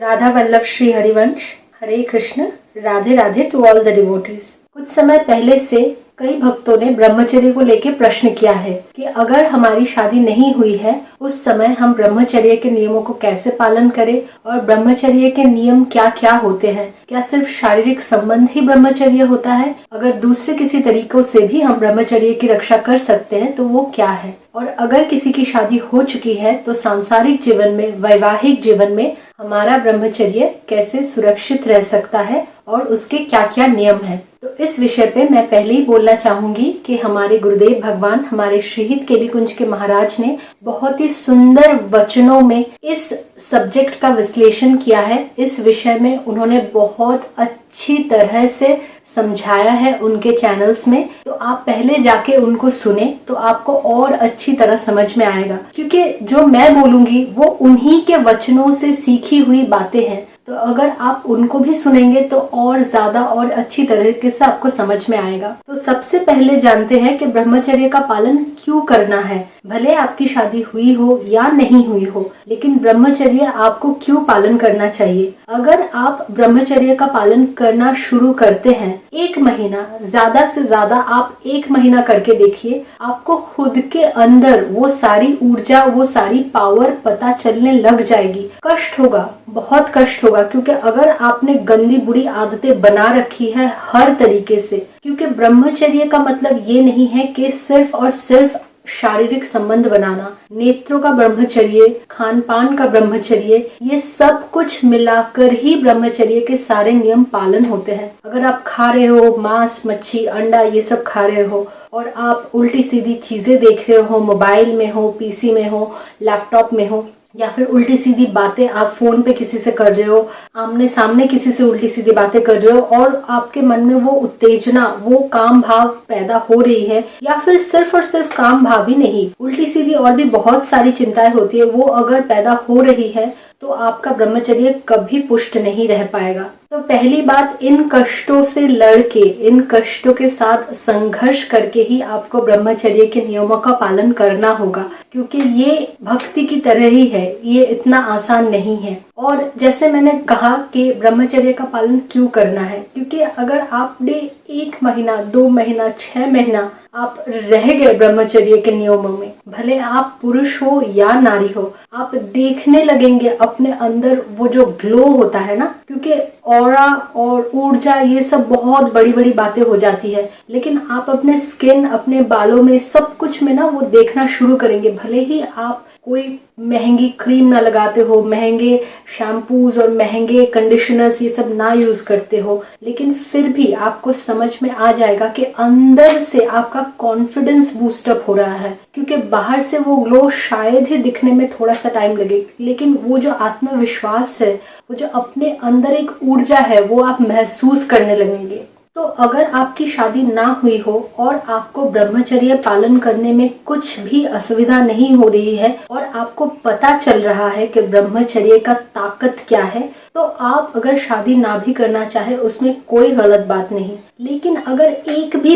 Radha Vallabh Shri Harivansh. Hare Krishna. Radhe Radhe to all the devotees. कुछ समय पहले से कई भक्तों ने ब्रह्मचर्य को लेकर प्रश्न किया है कि अगर हमारी शादी नहीं हुई है उस समय हम ब्रह्मचर्य के नियमों को कैसे पालन करें और ब्रह्मचर्य के नियम क्या क्या होते हैं। क्या सिर्फ शारीरिक संबंध ही ब्रह्मचर्य होता है? अगर दूसरे किसी तरीकों से भी हम ब्रह्मचर्य की रक्षा कर सकते हैं तो वो क्या है? और अगर किसी की शादी हो चुकी है तो सांसारिक जीवन में, वैवाहिक जीवन में हमारा ब्रह्मचर्य कैसे सुरक्षित रह सकता है और उसके क्या क्या नियम हैं। तो इस विषय पे मैं पहले ही बोलना चाहूंगी कि हमारे गुरुदेव भगवान, हमारे श्रीहित केली कुंज के महाराज ने बहुत ही सुंदर वचनों में इस सब्जेक्ट का विश्लेषण किया है। इस विषय में उन्होंने बहुत अच्छी तरह से समझाया है उनके चैनल्स में। तो आप पहले जाके उनको सुने तो आपको और अच्छी तरह समझ में आएगा, क्योंकि जो मैं बोलूंगी वो उन्हीं के वचनों से सीखी हुई बातें हैं। तो अगर आप उनको भी सुनेंगे तो और ज्यादा और अच्छी तरीके से आपको समझ में आएगा। तो सबसे पहले जानते हैं कि ब्रह्मचर्य का पालन क्यों करना है। भले आपकी शादी हुई हो या नहीं हुई हो, लेकिन ब्रह्मचर्य आपको क्यों पालन करना चाहिए। अगर आप ब्रह्मचर्य का पालन करना शुरू करते हैं, 1 महीना, ज्यादा से ज्यादा आप 1 महीना करके देखिए, आपको खुद के अंदर वो सारी ऊर्जा, वो सारी पावर पता चलने लग जाएगी। कष्ट होगा, बहुत कष्ट होगा, क्योंकि अगर आपने गंदी बुरी आदतें बना रखी है हर तरीके से, क्योंकि ब्रह्मचर्य का मतलब ये नहीं है कि सिर्फ और सिर्फ शारीरिक संबंध बनाना, नेत्रों का ब्रह्मचर्य, खान पान का ब्रह्मचर्य, ये सब कुछ मिलाकर ही ब्रह्मचर्य के सारे नियम पालन होते हैं। अगर आप खा रहे हो मांस, मच्छी, अंडा, ये सब खा रहे हो और आप उल्टी सीधी चीजें देख रहे हो, मोबाइल में हो, पीसी में हो, लैपटॉप में हो, या फिर उल्टी सीधी बातें आप फोन पे किसी से कर रहे हो, आमने सामने किसी से उल्टी सीधी बातें कर रहे हो और आपके मन में वो उत्तेजना, वो काम भाव पैदा हो रही है, या फिर सिर्फ और सिर्फ काम भाव ही नहीं, उल्टी सीधी और भी बहुत सारी चिंताएं होती है, वो अगर पैदा हो रही है तो आपका ब्रह्मचर्य कभी पुष्ट नहीं रह पाएगा। तो पहली बात, इन कष्टों से लड़के, इन कष्टों के साथ संघर्ष करके ही आपको ब्रह्मचर्य के नियमों का पालन करना होगा, क्योंकि ये भक्ति की तरह ही है, ये इतना आसान नहीं है। और जैसे मैंने कहा कि ब्रह्मचर्य का पालन क्यों करना है, क्योंकि अगर आपने 1 महीना, 2 महीना, 6 महीना आप रह गए ब्रह्मचर्य के नियमों में, भले आप पुरुष हो या नारी हो, आप देखने लगेंगे अपने अंदर वो जो ग्लो होता है ना, क्योंकि ऑरा और ऊर्जा ये सब बहुत बड़ी बड़ी बातें हो जाती है, लेकिन आप अपने स्किन, अपने बालों में, सब कुछ में ना वो देखना शुरू करेंगे। भले ही आप कोई महंगी क्रीम ना लगाते हो, महंगे शैम्पूज और महंगे कंडीशनर्स ये सब ना यूज करते हो, लेकिन फिर भी आपको समझ में आ जाएगा कि अंदर से आपका कॉन्फिडेंस बूस्टअप हो रहा है, क्योंकि बाहर से वो ग्लो शायद ही दिखने में थोड़ा सा टाइम लगे, लेकिन वो जो आत्मविश्वास है, वो जो अपने अंदर एक ऊर्जा है, वो आप महसूस करने लगेंगे। तो अगर आपकी शादी ना हुई हो और आपको ब्रह्मचर्य पालन करने में कुछ भी असुविधा नहीं हो रही है और आपको पता चल रहा है कि ब्रह्मचर्य का ताकत क्या है, तो आप अगर शादी ना भी करना चाहे उसमें कोई गलत बात नहीं। लेकिन अगर 1 भी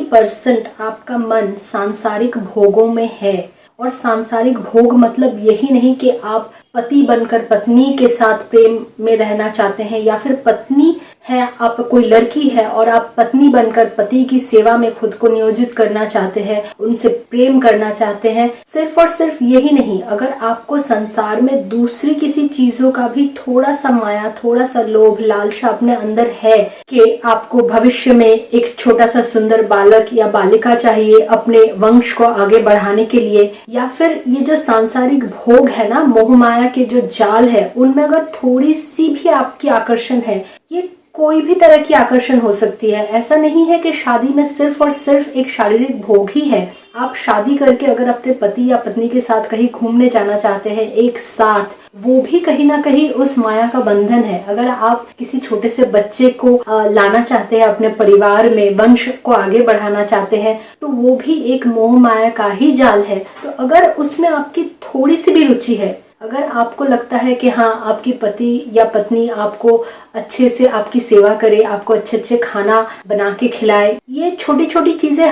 परसेंट आपका मन सांसारिक भोगों में है, और सांसारिक भोग मतलब यही नहीं कि आप पति बनकर पत्नी के साथ प्रेम में रहना चाहते हैं, या फिर पत्नी है, आप कोई लड़की है और आप पत्नी बनकर पति की सेवा में खुद को नियोजित करना चाहते हैं, उनसे प्रेम करना चाहते हैं। सिर्फ और सिर्फ यही नहीं, अगर आपको संसार में दूसरी किसी चीजों का भी थोड़ा सा माया, थोड़ा सा लोभ, लालसा अपने अंदर है कि आपको भविष्य में एक छोटा सा सुंदर बालक या बालिका चाहिए अपने वंश को आगे बढ़ाने के लिए, या फिर ये जो सांसारिक भोग है ना, मोह माया के जो जाल है, उनमें अगर थोड़ी सी भी आपकी आकर्षण है, ये कोई भी तरह की आकर्षण हो सकती है। ऐसा नहीं है कि शादी में सिर्फ और सिर्फ एक शारीरिक भोग ही है। आप शादी करके अगर अपने पति या पत्नी के साथ कहीं घूमने जाना चाहते हैं एक साथ, वो भी कहीं ना कहीं उस माया का बंधन है। अगर आप किसी छोटे से बच्चे को लाना चाहते हैं अपने परिवार में, वंश को आगे बढ़ाना चाहते हैं, तो वो भी एक मोह माया का ही जाल है। तो अगर उसमें आपकी थोड़ी सी भी रुचि है अगर आपको लगता है कि हाँ आपकी पति या पत्नी आपको अच्छे से आपकी सेवा करे, आपको अच्छे अच्छे खाना बना के खिलाए, ये छोटी छोटी चीजें,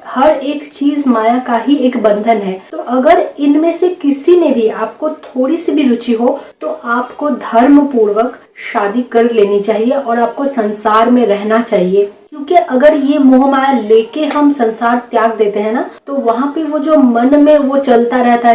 हर एक चीज माया का ही एक बंधन है। तो अगर इनमें से किसी में भी आपको थोड़ी सी भी रुचि हो तो आपको धर्म पूर्वक शादी कर लेनी चाहिए और आपको संसार में रहना चाहिए। क्योंकि अगर ये मोह माया लेके हम संसार त्याग देते हैं ना, तो वहाँ पे वो जो मन में वो चलता रहता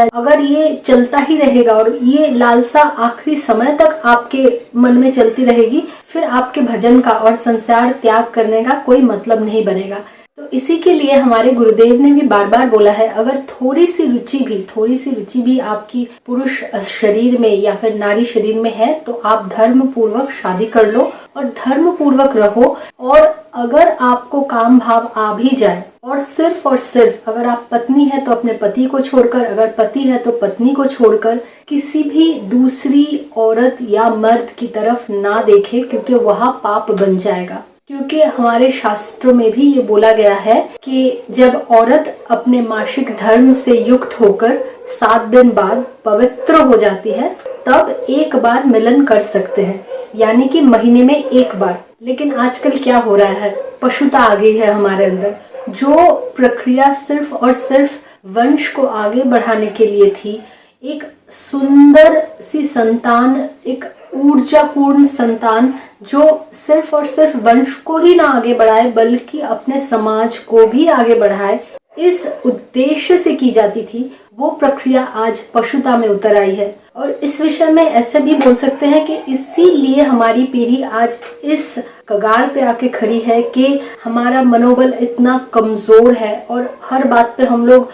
है। अगर ये चलता ही रहेगा और ये लालसा आखिरी समय तक आपके मन में चलती रहेगी, फिर आपके भजन का और संसार त्याग करने का कोई मतलब नहीं बनेगा। तो इसी के लिए हमारे गुरुदेव ने भी बार बार बोला है, अगर थोड़ी सी रुचि भी आपकी पुरुष शरीर में या फिर नारी शरीर में है तो आप धर्म पूर्वक शादी कर लो और धर्म पूर्वक रहो। और अगर आपको काम भाव आ भी जाए और सिर्फ अगर आप पत्नी है तो अपने पति को छोड़कर, अगर पति है तो पत्नी को छोड़कर किसी भी दूसरी औरत या मर्द की तरफ ना देखे, क्योंकि वह पाप बन जाएगा। क्योंकि हमारे शास्त्रों में भी ये बोला गया है कि जब औरत अपने मासिक धर्म से युक्त होकर 7 दिन बाद पवित्र हो जाती है तब एक बार मिलन कर सकते हैं, यानी कि महीने में एक बार। लेकिन आजकल क्या हो रहा है, पशुता आ गई है हमारे अंदर। जो प्रक्रिया सिर्फ और सिर्फ वंश को आगे बढ़ाने के लिए थी, एक सुंदर सी संतान, एक ऊर्जापूर्ण संतान जो सिर्फ और सिर्फ वंश को ही ना आगे बढ़ाए बल्कि अपने समाज को भी आगे बढ़ाए, इस उद्देश्य से की जाती थी, वो प्रक्रिया आज पशुता में उतर आई है। और इस विषय में ऐसे भी बोल सकते हैं कि इसीलिए हमारी पीढ़ी आज इस कगार पे आके खड़ी है कि हमारा मनोबल इतना कमजोर है और हर बात पे हम लोग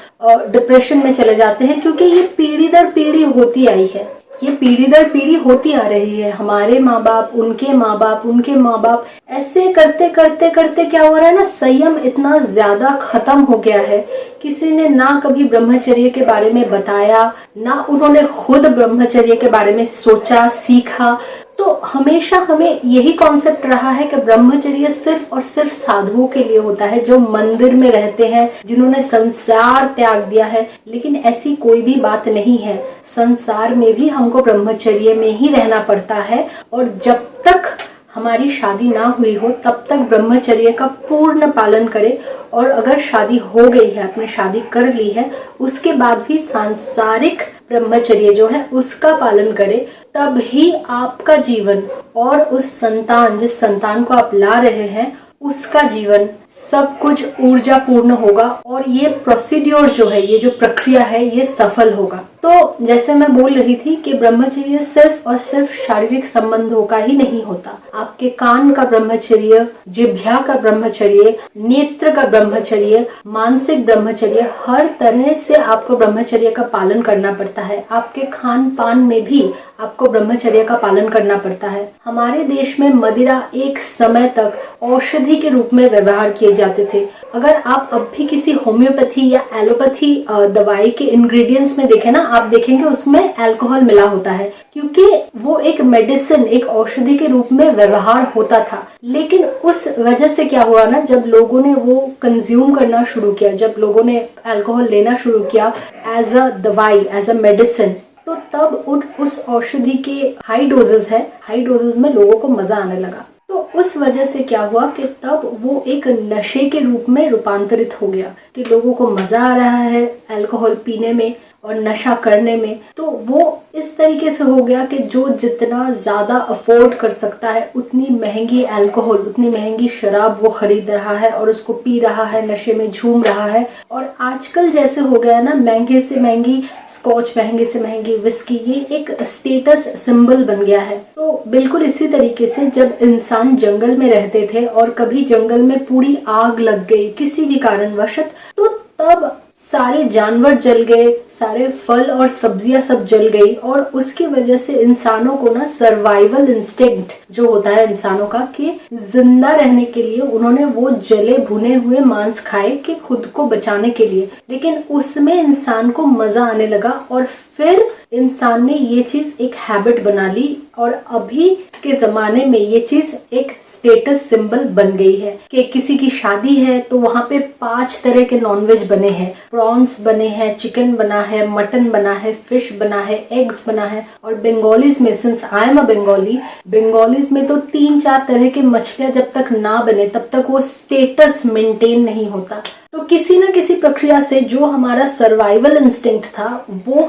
डिप्रेशन में चले जाते हैं, क्योंकि ये पीढ़ी दर पीढ़ी होती आई है, ये पीढ़ी दर पीढ़ी होती आ रही है। हमारे माँ बाप, उनके माँ बाप, उनके माँ बाप, ऐसे करते करते करते क्या हो रहा है ना, संयम इतना ज्यादा खत्म हो गया है। किसी ने ना कभी ब्रह्मचर्य के बारे में बताया, ना उन्होंने खुद ब्रह्मचर्य के बारे में सोचा, सीखा। तो हमेशा हमें यही कॉन्सेप्ट रहा है कि ब्रह्मचर्य सिर्फ और सिर्फ साधुओं के लिए होता है, जो मंदिर में रहते हैं, जिन्होंने संसार त्याग दिया है। लेकिन ऐसी कोई भी बात नहीं है, संसार में भी हमको ब्रह्मचर्य में ही रहना पड़ता है। और जब तक हमारी शादी ना हुई हो तब तक ब्रह्मचर्य का पूर्ण पालन करें। और अगर शादी हो गई है, आपने शादी कर ली है, उसके बाद भी सांसारिक ब्रह्मचर्य जो है उसका पालन करें। तब ही आपका जीवन और उस संतान, जिस संतान को आप ला रहे हैं, उसका जीवन सब कुछ ऊर्जा पूर्ण होगा और ये प्रोसीड्योर जो है, ये जो प्रक्रिया है, ये सफल होगा। तो जैसे मैं बोल रही थी कि ब्रह्मचर्य सिर्फ और सिर्फ शारीरिक संबंधों का ही नहीं होता। आपके कान का ब्रह्मचर्य, जिह्वा का ब्रह्मचर्य, नेत्र का ब्रह्मचर्य, मानसिक ब्रह्मचर्य, हर तरह से आपको ब्रह्मचर्य का पालन करना पड़ता है। आपके खान पान में भी आपको ब्रह्मचर्य का पालन करना पड़ता है। हमारे देश में मदिरा एक समय तक औषधि के रूप में व्यवहार किए जाते थे। अगर आप अब भी किसी होम्योपैथी या एलोपैथी दवाई के इंग्रेडिएंट्स में देखें ना, आप देखेंगे उसमें अल्कोहल मिला होता है, क्योंकि वो एक मेडिसिन, एक औषधि के रूप में व्यवहार होता था। लेकिन उस वजह से क्या हुआ ना, जब लोगों ने वो कंज्यूम करना शुरू किया, जब लोगों ने अल्कोहल लेना शुरू किया एज अ दवाई, एज अ मेडिसिन, तो तब उस औषधि के हाई डोजेस में लोगों को मजा आने लगा। तो उस वजह से क्या हुआ कि तब वो एक नशे के रूप में रूपांतरित हो गया कि लोगों को मजा आ रहा है अल्कोहल पीने में और नशा करने में। तो वो इस तरीके से हो गया कि जो जितना ज्यादा अफोर्ड कर सकता है उतनी महंगी अल्कोहल, उतनी महंगी शराब वो खरीद रहा है और उसको पी रहा है, नशे में झूम रहा है। और आजकल जैसे हो गया ना, महंगे से महंगी स्कॉच, महंगे से महंगी विस्की, ये एक स्टेटस सिंबल बन गया है। तो बिल्कुल इसी तरीके से जब इंसान जंगल में रहते थे और कभी जंगल में पूरी आग लग गई किसी भी कारणवश, तो तब सारे जानवर जल गए, सारे फल और सब्जियां सब जल गई और उसकी वजह से इंसानों को ना सर्वाइवल इंस्टिंक्ट जो होता है इंसानों का, कि जिंदा रहने के लिए उन्होंने वो जले भुने हुए मांस खाए कि खुद को बचाने के लिए। लेकिन उसमें इंसान को मजा आने लगा और फिर इंसान ने ये चीज एक हैबिट बना ली और अभी के ज़माने में ये चीज़ एक स्टेटस सिंबल बन गई है कि किसी की शादी है तो वहाँ पे 5 तरह के नॉनवेज बने हैं, प्रॉन्स बने हैं, चिकन बना है, मटन बना है, फिश बना है, एग्स बना है। और बंगालीज में, since I am a Bengalis में तो 3-4 तरह के मछलियाँ जब तक ना बने तब तक वो स्टेटस मेंटेन नहीं होता। तो किसी न किसी प्रक्रिया से जो हमारा सर्वाइवल इंस्टिंक्ट था वो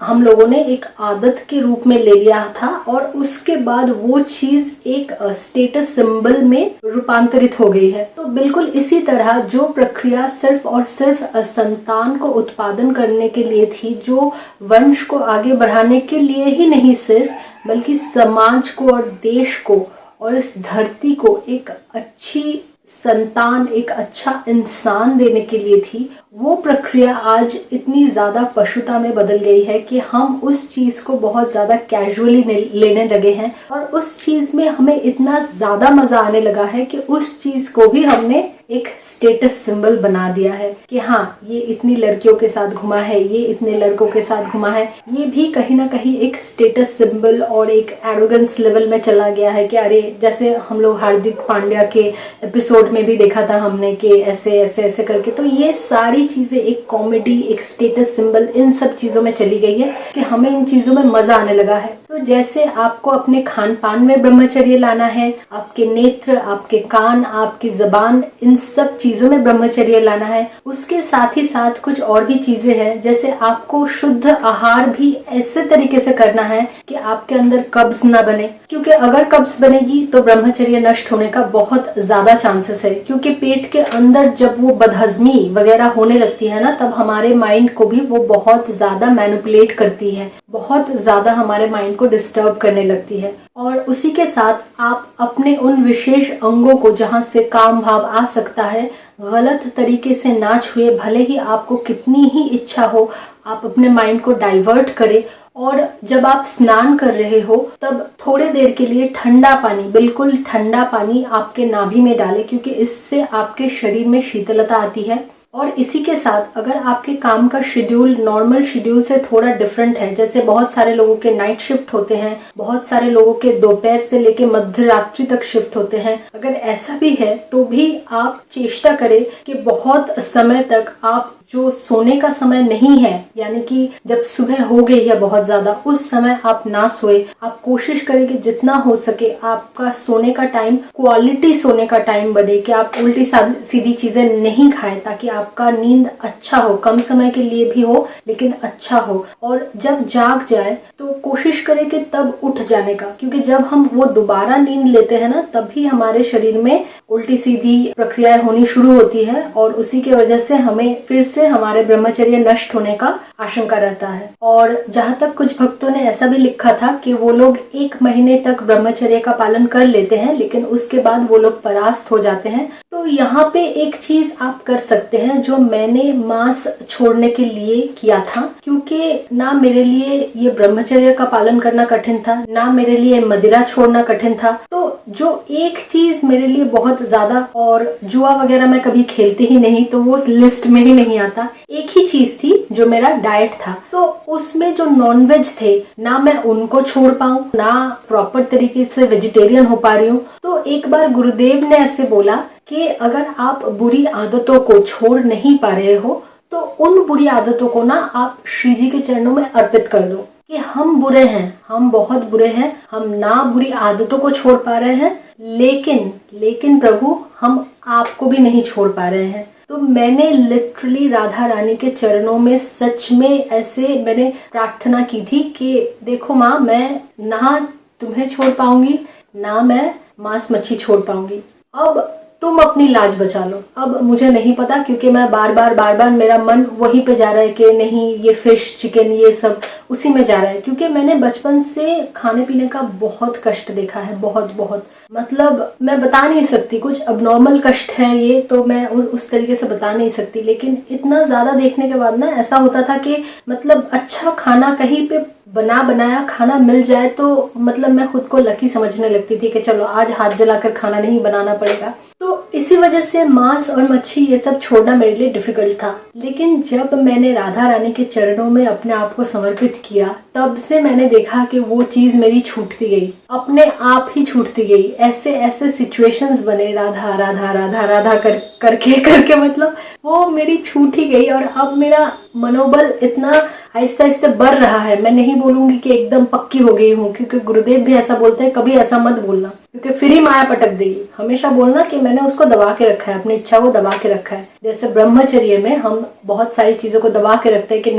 हम लोगों ने एक आदत के रूप में ले लिया था और उसके बाद वो चीज एक स्टेटस सिंबल में रूपांतरित हो गई है। तो बिल्कुल इसी तरह जो प्रक्रिया सिर्फ और सिर्फ संतान को उत्पादन करने के लिए थी, जो वंश को आगे बढ़ाने के लिए ही नहीं सिर्फ, बल्कि समाज को और देश को और इस धरती को एक अच्छी संतान, एक अच्छा इंसान देने के लिए थी, वो प्रक्रिया आज इतनी ज़्यादा पशुता में बदल गई है कि हम उस चीज़ को बहुत ज़्यादा कैजुअली लेने लगे हैं और उस चीज़ में हमें इतना ज़्यादा मज़ा आने लगा है कि उस चीज़ को भी हमने एक स्टेटस सिंबल बना दिया है कि हाँ, ये इतनी लड़कियों के साथ घुमा है, ये इतने लड़कों के साथ घुमा है। ये भी कहीं ना कहीं एक स्टेटस सिंबल और एक एरोगेंस लेवल में चला गया है कि अरे, जैसे हम लोग हार्दिक पांड्या के एपिसोड में भी देखा था हमने कि ऐसे ऐसे ऐसे करके, तो ये सारी चीजें एक कॉमेडी, एक स्टेटस सिंबल, इन सब चीजों में चली गई है कि हमें इन चीजों में मजा आने लगा है। तो जैसे आपको अपने खान पान में ब्रह्मचर्य लाना है, आपके नेत्र, आपके कान, आपकी जबान, इन सब चीजों में ब्रह्मचर्य लाना है, उसके साथ ही साथ कुछ और भी चीजें हैं। जैसे आपको शुद्ध आहार भी ऐसे तरीके से करना है कि आपके अंदर कब्ज ना बने, क्योंकि अगर कब्ज बनेगी तो ब्रह्मचर्य नष्ट होने का बहुत ज्यादा चांसेस है। क्योंकि पेट के अंदर जब वो बदहजमी वगैरह होने लगती है ना, तब हमारे माइंड को भी वो बहुत ज्यादा मैनिपुलेट करती है, बहुत ज्यादा हमारे माइंड को डिस्टर्ब करने लगती है। और उसी के साथ आप अपने उन विशेष अंगों को जहाँ से काम भाव आ सकता है गलत तरीके से ना छुए, भले ही आपको कितनी ही इच्छा हो, आप अपने माइंड को डाइवर्ट करें। और जब आप स्नान कर रहे हो तब थोड़े देर के लिए ठंडा पानी, बिल्कुल ठंडा पानी आपके नाभि में डालें, क्योंकि इससे आपके शरीर में शीतलता आती है। और इसी के साथ अगर आपके काम का शेड्यूल नॉर्मल शेड्यूल से थोड़ा डिफरेंट है, जैसे बहुत सारे लोगों के नाइट शिफ्ट होते हैं, बहुत सारे लोगों के दोपहर से लेके मध्य रात्रि तक शिफ्ट होते हैं, अगर ऐसा भी है तो भी आप चेष्टा करें कि बहुत समय तक आप जो सोने का समय नहीं है, यानी कि जब सुबह हो गई है बहुत ज्यादा, उस समय आप ना सोए। आप कोशिश करें कि जितना हो सके आपका सोने का टाइम क्वालिटी सोने का टाइम बने, कि आप उल्टी सीधी चीजें नहीं खाएं, ताकि आपका नींद अच्छा हो, कम समय के लिए भी हो लेकिन अच्छा हो। और जब जाग जाए तो कोशिश करें कि तब उठ जाने का, क्योंकि जब हम वो दोबारा नींद लेते हैं ना, तभी हमारे शरीर में उल्टी सीधी प्रक्रियाएं होनी शुरू होती है और उसी के वजह से हमें फिर से हमारे ब्रह्मचर्य नष्ट होने का आशंका रहता है। और जहाँ तक कुछ भक्तों ने ऐसा भी लिखा था कि वो लोग 1 महीने तक ब्रह्मचर्य का पालन कर लेते हैं, लेकिन उसके बाद वो लोग परास्त हो जाते हैं। तो यहाँ पे एक चीज आप कर सकते हैं जो मैंने मांस छोड़ने के लिए किया था, क्योंकि ना मेरे लिए ये ब्रह्मचर्य का पालन करना कठिन था, ना मेरे लिए मदिरा छोड़ना कठिन था। तो जो एक चीज मेरे लिए बहुत ज्यादा, और जुआ वगैरह मैं कभी खेलती ही नहीं तो वो लिस्ट में ही नहीं आता, एक ही चीज थी जो मेरा डाइट था। तो उसमें जो नॉनवेज थे, ना मैं उनको छोड़ पाऊं, ना प्रॉपर तरीके से वेजिटेरियन हो पा रही हूँ। तो एक बार गुरुदेव ने ऐसे बोला कि अगर आप बुरी आदतों को छोड़ नहीं पा रहे हो तो उन बुरी आदतों को ना आप श्री जी के चरणों में अर्पित कर दो, कि हम बुरे हैं, हम बहुत बुरे हैं, हम ना बुरी आदतों को छोड़ पा रहे हैं, लेकिन प्रभु हम आपको भी नहीं छोड़ पा रहे हैं। तो मैंने लिटरली राधा रानी के चरणों में सच में ऐसे मैंने प्रार्थना की थी कि देखो माँ, मैं ना तुम्हें छोड़ पाऊंगी, ना मैं मांस मच्छी छोड़ पाऊंगी, अब तुम अपनी लाज बचा लो। अब मुझे नहीं पता, क्योंकि मैं बार बार मेरा मन वहीं पे जा रहा है कि नहीं, ये फिश चिकन ये सब उसी में जा रहा है, क्योंकि मैंने बचपन से खाने पीने का बहुत कष्ट देखा है, बहुत मतलब मैं बता नहीं सकती, कुछ अबनॉर्मल कष्ट है ये, तो मैं उस तरीके से बता नहीं सकती। लेकिन इतना ज्यादा देखने के बाद ना ऐसा होता था कि मतलब अच्छा खाना कहीं पे बनाया खाना मिल जाए तो मतलब मैं खुद को लकी समझने लगती थी कि चलो आज हाथ जलाकर खाना नहीं बनाना पड़ेगा। तो इसी वजह से मांस और मच्छी ये सब छोड़ना मेरे लिए डिफिकल्ट था। लेकिन जब मैंने राधा रानी के चरणों में अपने आप को समर्पित किया, तब से मैंने देखा कि वो चीज मेरी छूटती गई, अपने आप ही छूटती गई। ऐसे ऐसे सिचुएशंस बने, राधा राधा राधा राधा करके मतलब वो मेरी छूट ही गई। और अब मेरा मनोबल इतना आहिस्ते आहिस्ते बढ़ रहा है। मैं नहीं बोलूंगी कि एकदम पक्की हो गई हूँ, क्योंकि गुरुदेव भी ऐसा बोलते हैं, कभी ऐसा मत बोलना, क्योंकि फिर ही माया पटक देगी। हमेशा बोलना कि मैंने उसको दबा के रखा है, अपनी इच्छा को दबा के रखा है। जैसे ब्रह्मचर्य में हम बहुत सारी चीजों को दबा के रखते हैं कि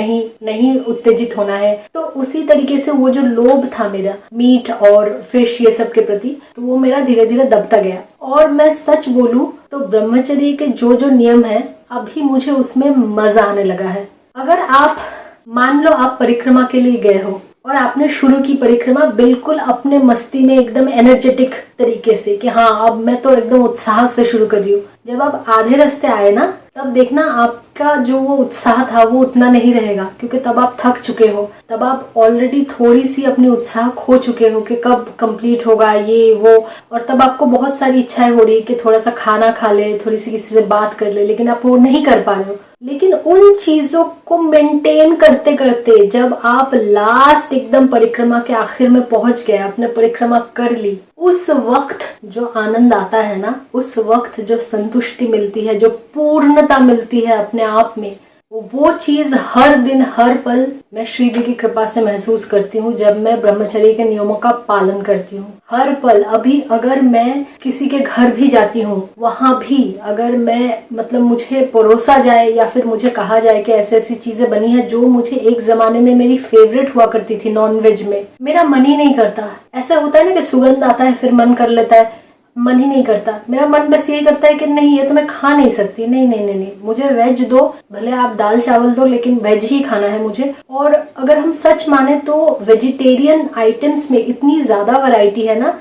नहीं उत्तेजित होना है, तो उसी तरीके से वो जो लोभ था मेरा मीट और फिश ये सब के प्रति, तो वो मेरा धीरे धीरे दबता गया। और मैं सच बोलूं तो ब्रह्मचर्य के जो नियम है, अभी मुझे उसमें मजा आने लगा है। अगर आप मान लो आप परिक्रमा के लिए गए हो और आपने शुरू की परिक्रमा बिल्कुल अपने मस्ती में, एकदम एनर्जेटिक तरीके से कि हाँ अब मैं तो एकदम उत्साह से शुरू कर रही हूँ। जब आप आधे रास्ते आए ना, तब देखना आपका जो वो उत्साह था वो उतना नहीं रहेगा, क्योंकि तब आप थक चुके हो, तब आप ऑलरेडी थोड़ी सी अपनी उत्साह खो चुके हो कि कब कंप्लीट होगा ये वो। और तब आपको बहुत सारी इच्छाएं हो रही है कि थोड़ा सा खाना खा ले, थोड़ी सी किसी से बात कर ले, लेकिन आप वो नहीं कर पा रहे हो। लेकिन उन चीजों को मेंटेन करते करते जब आप लास्ट एकदम परिक्रमा के आखिर में पहुंच गए, आपने परिक्रमा कर ली, उस वक्त जो आनंद आता है ना, उस वक्त जो संतुष्टि मिलती है, जो पूर्णता मिलती है अपने आप में, वो चीज हर दिन हर पल मैं श्री जी की कृपा से महसूस करती हूँ जब मैं ब्रह्मचर्य के नियमों का पालन करती हूँ। हर पल, अभी अगर मैं किसी के घर भी जाती हूँ, वहां भी अगर मैं मतलब मुझे परोसा जाए या फिर मुझे कहा जाए कि ऐसी ऐसी चीजें बनी है जो मुझे एक जमाने में मेरी फेवरेट हुआ करती थी नॉनवेज में, मेरा मन ही नहीं करता। ऐसा होता है ना कि सुगंध आता है फिर मन कर लेता है, मन ही नहीं करता। मेरा मन बस यही करता है कि नहीं ये तो मैं खा नहीं सकती, नहीं नहीं नहीं नहीं, मुझे वेज दो, भले आप दाल चावल दो, लेकिन वेज ही खाना है मुझे। और अगर हम सच माने तो वेजिटेरियन आइटम्स में इतनी ज्यादा वैरायटी है ना,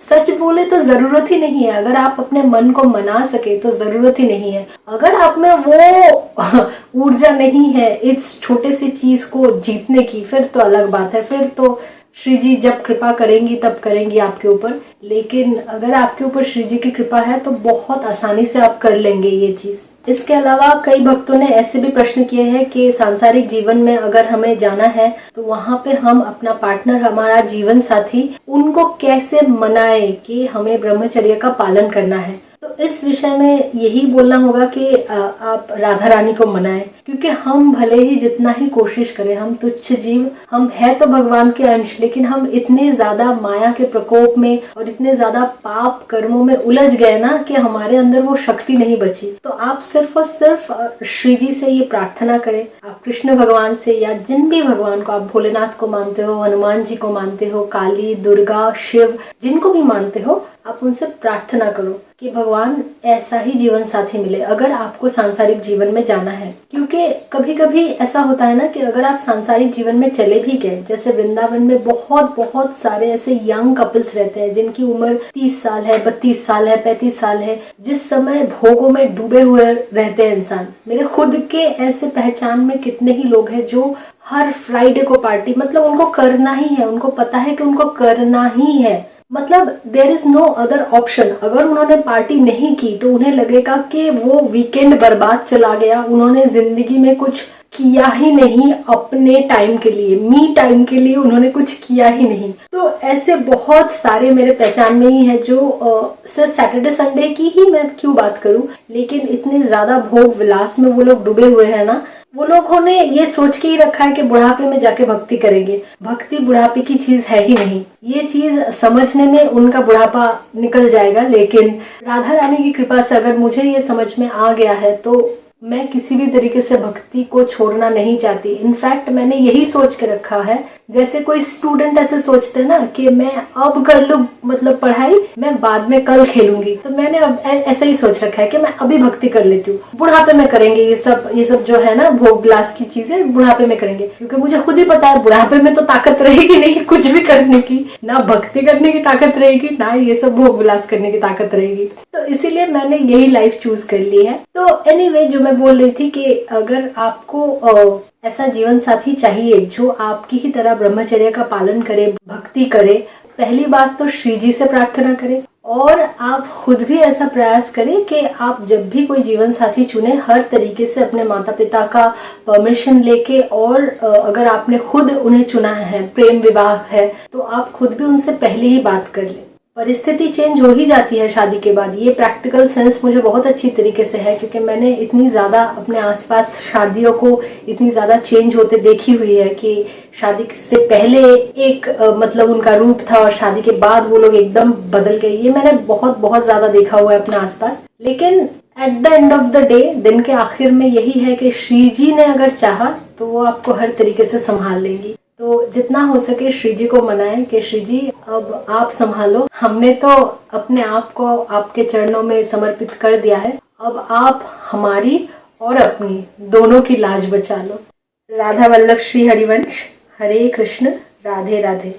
सच बोले तो जरूरत ही नहीं है। अगर आप अपने मन को मना सके तो जरूरत ही नहीं है। अगर आप में वो ऊर्जा नहीं है इस छोटे सी चीज को जीतने की, फिर तो अलग बात है, फिर तो श्री जी जब कृपा करेंगी तब करेंगी आपके ऊपर। लेकिन अगर आपके ऊपर श्री जी की कृपा है तो बहुत आसानी से आप कर लेंगे ये चीज। इसके अलावा कई भक्तों ने ऐसे भी प्रश्न किए हैं कि सांसारिक जीवन में अगर हमें जाना है तो वहां पे हम अपना पार्टनर, हमारा जीवन साथी, उनको कैसे मनाएं कि हमें ब्रह्मचर्य का पालन करना है। तो इस विषय में यही बोलना होगा कि आप राधा रानी को मनाएं, क्योंकि हम भले ही जितना ही कोशिश करें, हम तुच्छ जीव, हम है तो भगवान के अंश, लेकिन हम इतने ज्यादा माया के प्रकोप में और इतने ज्यादा पाप कर्मों में उलझ गए ना कि हमारे अंदर वो शक्ति नहीं बची। तो आप सिर्फ और सिर्फ श्री जी से ये प्रार्थना करें, आप कृष्ण भगवान से या जिन भी भगवान को आप, भोलेनाथ को मानते हो, हनुमान जी को मानते हो, काली, दुर्गा, शिव, जिनको भी मानते हो, आप उनसे प्रार्थना करो कि भगवान ऐसा ही जीवन साथी मिले अगर आपको सांसारिक जीवन में जाना है। क्योंकि कभी कभी ऐसा होता है ना कि अगर आप सांसारिक जीवन में चले भी गए, जैसे वृंदावन में बहुत सारे ऐसे यंग कपल्स रहते हैं जिनकी उम्र 30 साल है, 32 साल है, 35 साल है, जिस समय भोगों में डूबे हुए रहते हैं इंसान। मेरे खुद के ऐसे पहचान में कितने ही लोग हैं जो हर फ्राइडे को पार्टी, मतलब उनको करना ही है, उनको पता है कि उनको करना ही है, मतलब there is no other option. अगर उन्होंने पार्टी नहीं की तो उन्हें लगेगा कि वो वीकेंड बर्बाद चला गया, उन्होंने जिंदगी में कुछ किया ही नहीं, अपने टाइम के लिए, मी टाइम के लिए उन्होंने कुछ किया ही नहीं। तो ऐसे बहुत सारे मेरे पहचान में ही है जो सिर्फ सैटरडे संडे की ही मैं क्यों बात करूं, लेकिन इतने ज्यादा भोग विलास में वो लोग डूबे हुए हैं ना, वो लोगों ने ये सोच के ही रखा है कि बुढ़ापे में जाके भक्ति करेंगे। भक्ति बुढ़ापे की चीज है ही नहीं, ये चीज समझने में उनका बुढ़ापा निकल जाएगा। लेकिन राधा रानी की कृपा से अगर मुझे ये समझ में आ गया है तो मैं किसी भी तरीके से भक्ति को छोड़ना नहीं चाहती। इनफैक्ट मैंने यही सोच के रखा है, जैसे कोई स्टूडेंट ऐसे सोचते हैं ना कि मैं अब कर लूं मतलब पढ़ाई, मैं बाद में कल खेलूंगी, तो मैंने अब ऐसा ही सोच रखा है कि मैं अभी भक्ति कर लेती हूँ, बुढ़ापे में करेंगे ये सब जो है ना भोग विलास की चीजें बुढ़ापे में करेंगे। क्योंकि मुझे खुद ही पता है बुढ़ापे में तो ताकत रहेगी नहीं कुछ भी करने की, ना भक्ति करने की ताकत रहेगी, ना ये सब भोग विलास करने की ताकत रहेगी। तो इसीलिए मैंने यही लाइफ चूज कर ली है। तो एनीवे, जो मैं बोल रही थी कि अगर आपको ऐसा जीवन साथी चाहिए जो आपकी ही तरह ब्रह्मचर्य का पालन करे, भक्ति करे, पहली बात तो श्री जी से प्रार्थना करें और आप खुद भी ऐसा प्रयास करें कि आप जब भी कोई जीवन साथी चुने हर तरीके से अपने माता पिता का परमिशन लेके, और अगर आपने खुद उन्हें चुना है, प्रेम विवाह है, तो आप खुद भी उनसे पहले ही बात कर लें। परिस्थिति चेंज हो ही जाती है शादी के बाद, ये प्रैक्टिकल सेंस मुझे बहुत अच्छी तरीके से है, क्योंकि मैंने इतनी ज़्यादा अपने आसपास शादियों को इतनी ज़्यादा चेंज होते देखी हुई है कि शादी से पहले एक मतलब उनका रूप था और शादी के बाद वो लोग एकदम बदल गए। ये मैंने बहुत बहुत ज़्यादा देखा हुआ है अपने आसपास। लेकिन at the end of the day, दिन के आखिर में यही है कि श्री जी ने अगर चाहा तो वो आपको हर तरीके से संभाल लेंगी। तो जितना हो सके श्री जी को मनाएं कि श्री जी अब आप संभालो, हमने तो अपने आप को आपके चरणों में समर्पित कर दिया है, अब आप हमारी और अपनी दोनों की लाज बचा लो। राधा वल्लभ श्री हरिवंश। हरे कृष्ण, राधे राधे।